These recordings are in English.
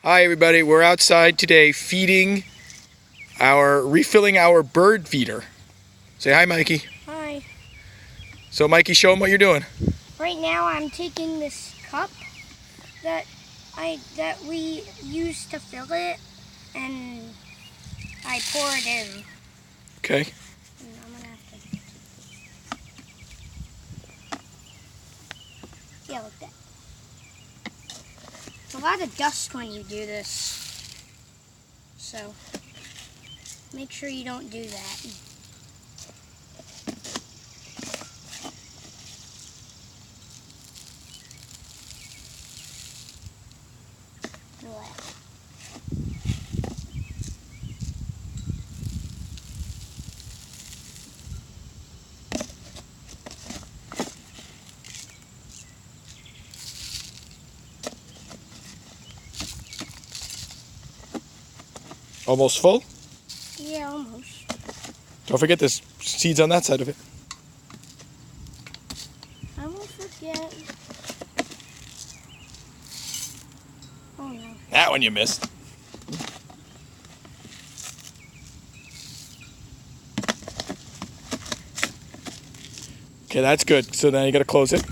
Hi everybody, we're outside today refilling our bird feeder. Say hi, Mikey. Hi. So Mikey, show them what you're doing. Right now I'm taking this cup that we use to fill it, and I pour it in. Okay. And I'm gonna have to... Yeah, like that. It's a lot of dust when you do this, so make sure you don't do that. Almost full? Yeah, almost. Don't forget there's seeds on that side of it. I won't forget. Oh no. That one you missed. Okay, that's good. So now you gotta close it.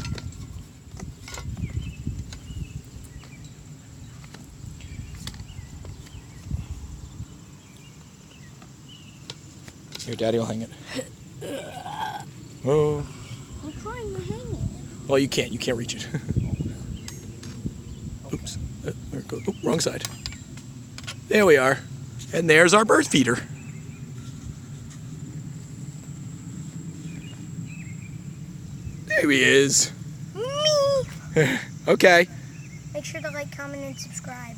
Your daddy will hang it. Oh. I'm trying to hang it. Well, you can't. You can't reach it. Oops. There it goes. Oh, wrong side. There we are. And there's our bird feeder. There he is. Me! Okay. Make sure to like, comment, and subscribe.